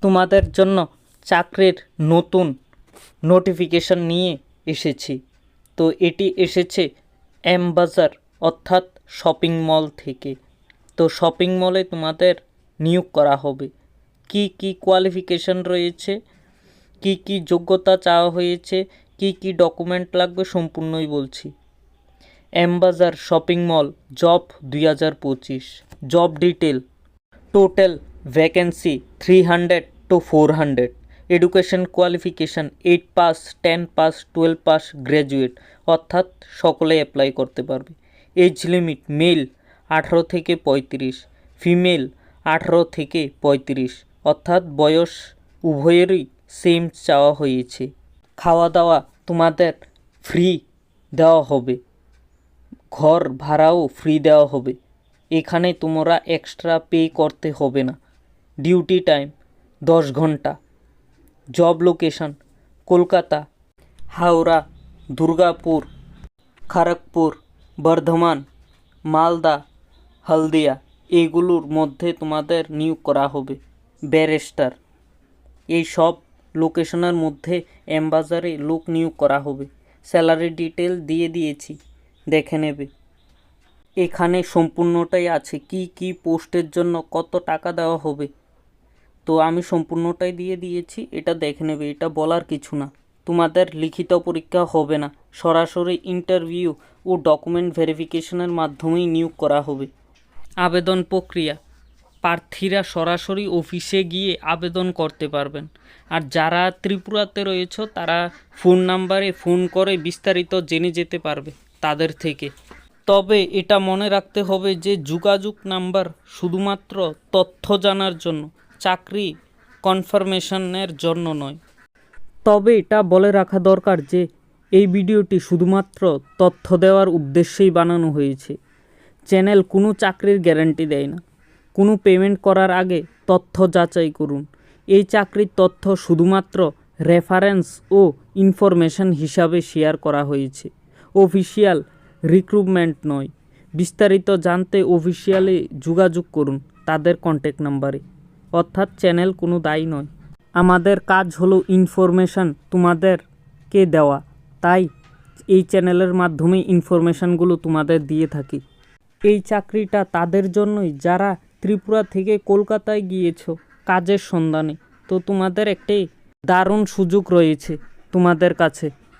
তোমাদের জন্য চাকরির নতুন নোটিফিকেশন নিয়ে এসেছি। তো এটি এসেছে এম বাজার অর্থাৎ শপিং মল থেকে। তো শপিং মলে তোমাদের নিয়োগ করা হবে। কি কি কোয়ালিফিকেশন রয়েছে, কি কি যোগ্যতা চাওয়া হয়েছে, কি কি ডকুমেন্ট লাগবে সম্পূর্ণই বলছি। এম বাজার shopping mall job 2025 job detail total vacancy 300 to 400। Education qualification 8 pass, 10 pass, 12 pass, graduate অর্থাৎ সকলে অ্যাপ্লাই করতে পারবে। এজ লিমিট মেল 18 থেকে 35, ফিমেল 18 থেকে 35 অর্থাৎ বয়স উভয়েরই সেম চাওয়া হয়েছে। খাওয়া দাওয়া তোমাদের ফ্রি দেওয়া হবে, ঘর ভাড়াও ফ্রি দেওয়া হবে। এখানে তোমরা এক্সট্রা পে করতে হবে না। ডিউটি টাইম 10 ঘন্টা। জব লোকেশন কলকাতা, হাওড়া, দুর্গাপুর, খড়গপুর, বর্ধমান, মালদা, হলদিয়া এইগুলোর মধ্যে তোমাদের নিয়োগ করা হবে। ব্যারিস্টার এই সব লোকেশনের মধ্যে এম বাজারে লোক নিয়োগ করা হবে। স্যালারি ডিটেল দিয়ে দিয়েছি, দেখে নেবে। এখানে সম্পূর্ণটাই আছে, কি কি পোস্টের জন্য কত টাকা দেওয়া হবে। তো আমি সম্পূর্ণটাই দিয়ে দিয়েছি, এটা দেখে নেবে। এটা বলার কিছু না। তোমাদের লিখিত পরীক্ষা হবে না, সরাসরি ইন্টারভিউ ও ডকুমেন্ট ভেরিফিকেশনের মাধ্যমেই নিয়োগ করা হবে। আবেদন প্রক্রিয়া প্রার্থীরা সরাসরি অফিসে গিয়ে আবেদন করতে পারবেন। আর যারা ত্রিপুরাতে রয়েছে তারা ফোন নাম্বারে ফোন করে বিস্তারিত জেনে যেতে পারবে তাদের থেকে। তবে এটা মনে রাখতে হবে যে যোগাযোগ নাম্বার শুধুমাত্র তথ্য জানার জন্য, চাকরি কনফার্মেশনের জন্য নয়। তবে এটা বলে রাখা দরকার যে এই ভিডিওটি শুধুমাত্র তথ্য দেওয়ার উদ্দেশ্যেই বানানো হয়েছে। চ্যানেল কোনো চাকরির গ্যারান্টি দেয় না। কোনো পেমেন্ট করার আগে তথ্য যাচাই করুন। এই চাকরির তথ্য শুধুমাত্র রেফারেন্স ও ইনফরমেশন হিসাবে শেয়ার করা হয়েছে, অফিসিয়াল রিক্রুটমেন্ট নয়। বিস্তারিত জানতে অফিসিয়ালি যোগাযোগ করুন তাদের কন্ট্যাক্ট নাম্বারে। অর্থাৎ চ্যানেল কোনো দায়ী নয়। আমাদের কাজ হলো ইনফরমেশান তোমাদেরকে দেওয়া, তাই এই চ্যানেলের মাধ্যমে ইনফরমেশানগুলো তোমাদের দিয়ে থাকি। এই চাকরিটা তাদের জন্যই যারা ত্রিপুরা থেকে কলকাতায় গিয়েছো কাজের সন্ধানে। তো তোমাদের একটি দারুণ সুযোগ রয়েছে তোমাদের কাছে।